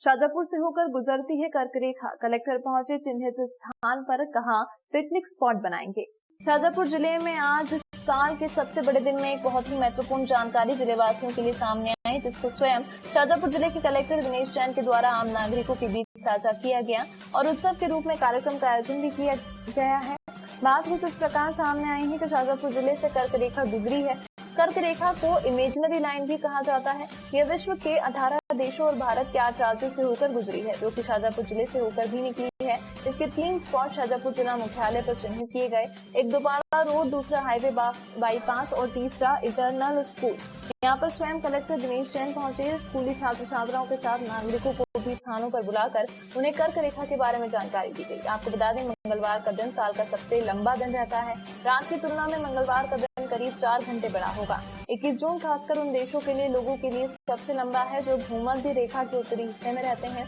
शाजापुर से होकर गुजरती है कर्क रेखा। कलेक्टर पहुंचे चिन्हित स्थान पर, कहा पिकनिक स्पॉट बनाएंगे। शाजापुर जिले में आज साल के सबसे बड़े दिन में एक बहुत ही महत्वपूर्ण जानकारी जिले वासियों के लिए सामने आई, जिसको स्वयं शाजापुर जिले के कलेक्टर दिनेश जैन के द्वारा आम नागरिकों के बीच साझा किया गया और उत्सव के रूप में कार्यक्रम का आयोजन भी किया गया है। बात कुछ इस प्रकार सामने आई है कि शाजापुर जिले से कर्क रेखा गुजरी है। कर्क रेखा को इमेजिनरी लाइन भी कहा जाता है। यह विश्व के 18 देशों और भारत के 8 राज्यों से होकर गुजरी है, जो कि शाजापुर जिले से होकर भी निकली है। इसके 3 स्पॉट शाजापुर जिला मुख्यालय पर चिन्हित किए गए, एक दोपाड़ा रोड, दूसरा हाईवे बाईपास और तीसरा इंटरनल स्कूल। यहाँ पर स्वयं कलेक्टर दिनेश जैन पहुंचे। स्कूली छात्र छात्राओं के साथ नागरिकों को भी स्थानों पर बुलाकर उन्हें कर्क रेखा के बारे में जानकारी दी गई। आपको बता दें, मंगलवार का दिन साल का सबसे लंबा दिन रहता है। रात की तुलना में मंगलवार का दिन करीब 4 घंटे बड़ा होगा। 21 जून खासकर उन देशों के लिए, लोगों के लिए सबसे लंबा है जो भूमध्य रेखा के उत्तरी हिस्से में रहते हैं।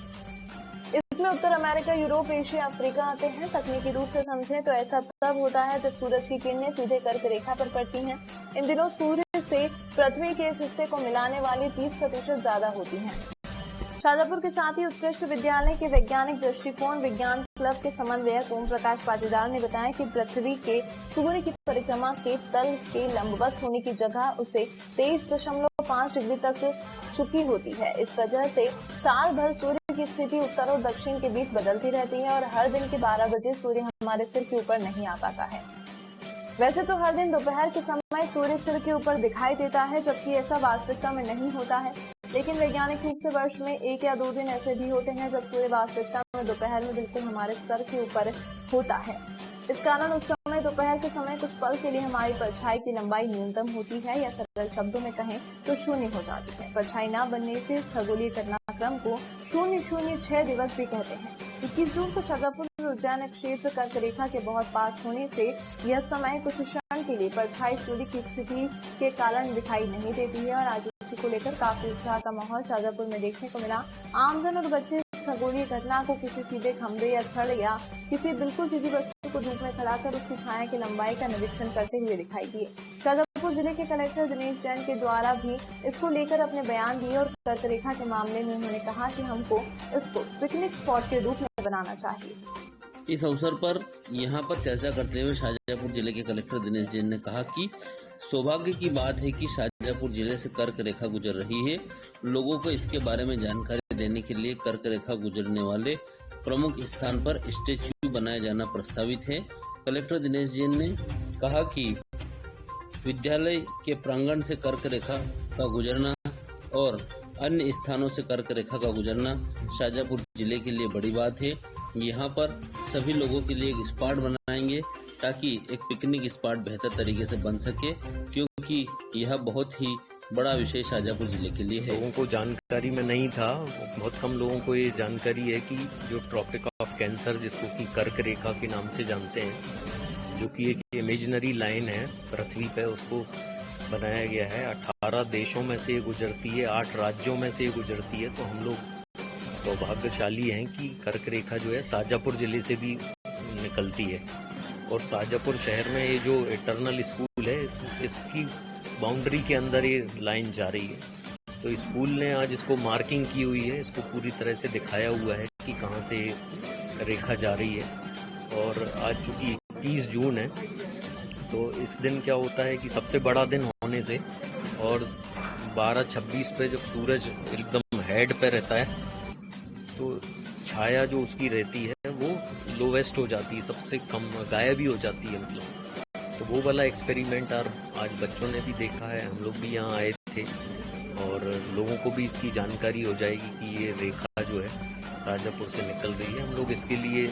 इसमें उत्तर अमेरिका, यूरोप, एशिया, अफ्रीका आते हैं। तकनीकी रूप से समझें तो ऐसा तब होता है जब सूरज की किरणें सीधे कर्क रेखा पर पड़ती हैं। इन दिनों सूर्य से पृथ्वी के इस हिस्से को मिलाने वाली 30% ज्यादा होती है। शाजापुर के साथ ही उत्कृष्ट विद्यालय के वैज्ञानिक दृष्टिकोण विज्ञान क्लब के समन्वयक ओम प्रकाश पाटीदार ने बताया कि पृथ्वी के सूर्य की परिक्रमा के तल के लंबवत होने की जगह उसे 23.5 डिग्री तक चुकी होती है। इस वजह से साल भर सूर्य की स्थिति उत्तर और दक्षिण के बीच बदलती रहती है और हर दिन के 12 बजे सूर्य हमारे सिर के ऊपर नहीं आ पाता है। वैसे तो हर दिन दोपहर के समय सूर्य सिर के ऊपर दिखाई देता है, जबकि ऐसा वास्तविकता में नहीं होता है। लेकिन वैज्ञानिक रूप से वर्ष में 1 या 2 दिन ऐसे भी होते हैं जब सूर्य वास्तविकता में दोपहर में बिल्कुल हमारे सर के ऊपर होता है। इस कारण उस समय दोपहर के समय कुछ पल के लिए हमारी परछाई की लंबाई न्यूनतम होती है, या सरल शब्दों में कहें तो शून्य हो जाती है। परछाई न बनने से खगोलीय घटनाक्रम को 006 दिवस भी कहते हैं। 21 जून को शाजापुर उद्यान क्षेत्र कर्क रेखा के बहुत पास होने से यह समय कुछ क्षण के लिए परछाई सूर्य की स्थिति के कारण दिखाई नहीं देती है और आज इसी को लेकर काफी उत्साह का माहौल शाजापुर में देखने को मिला। आमजन और बच्चे खगोलीय घटना को किसी सीधे खंभे या छड़ या किसी बिल्कुल सीधी वस्तु को धूप में खड़ा कर उसकी छाया की लंबाई का निरीक्षण करते हुए दिखाई दिए। शाजापुर जिले के कलेक्टर दिनेश जैन के द्वारा भी इसको लेकर अपने बयान दिए और कर्क रेखा के मामले में उन्होंने कहा कि हमको इसको पिकनिक स्पॉट के रूप में बनाना चाहिए। इस अवसर पर यहाँ पर चर्चा करते हुए शाजापुर जिले के कलेक्टर दिनेश जैन ने कहा कि सौभाग्य की बात है कि शाजापुर जिले से कर्क रेखा गुजर रही है। लोगों को इसके बारे में जानकारी देने के लिए कर्क रेखा गुजरने वाले प्रमुख स्थान पर स्टैच्यू बनाया जाना प्रस्तावित है। कलेक्टर दिनेश जैन ने कहा कि विद्यालय के प्रांगण से कर्क रेखा का गुजरना और अन्य स्थानों से कर्क रेखा का गुजरना शाजापुर जिले के लिए बड़ी बात है। यहाँ पर सभी लोगों के लिए एक स्पॉट बनाएंगे ताकि एक पिकनिक स्पॉट बेहतर तरीके से बन सके, क्योंकि यह बहुत ही बड़ा विषय शाजापुर जिले के लिए है। लोगों को जानकारी में नहीं था, बहुत कम लोगों को ये जानकारी है कि जो ट्रॉपिक ऑफ कैंसर, जिसको कि कर्क रेखा के नाम से जानते हैं, जो कि एक इमेजिनरी लाइन है पृथ्वी पे, उसको बनाया गया है। 18 देशों में से गुजरती है, 8 राज्यों में से गुजरती है। तो हम लोग सौभाग्यशाली हैं कि कर्क रेखा जो है शाजापुर जिले से भी निकलती है। और शाजापुर शहर में ये जो इटर्नल स्कूल है, इसकी बाउंड्री के अंदर ये लाइन जा रही है। तो स्कूल ने आज इसको मार्किंग की हुई है, इसको पूरी तरह से दिखाया हुआ है कि कहाँ से रेखा जा रही है। और आज चूंकि 21 जून है, तो इस दिन क्या होता है कि सबसे बड़ा दिन होने से और 12:26 पे जब सूरज एकदम हेड पे रहता है, तो छाया जो उसकी रहती है वो लोवेस्ट हो जाती है, सबसे कम गायब ही हो जाती है मतलब। तो वो वाला एक्सपेरिमेंट आज बच्चों ने भी देखा है, हम लोग भी यहाँ आए थे और लोगों को भी इसकी जानकारी हो जाएगी कि ये रेखा जो है शाजापुर से निकल रही है। हम लोग इसके लिए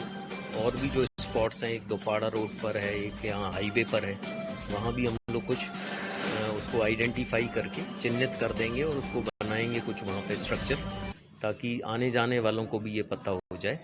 और भी जो स्पॉट्स हैं, एक दोपाड़ा रोड पर है, एक यहाँ हाईवे पर है, वहाँ भी हम लोग कुछ उसको आइडेंटिफाई करके चिन्हित कर देंगे और उसको बनाएंगे कुछ वहाँ पे स्ट्रक्चर, ताकि आने जाने वालों को भी ये पता हो जाए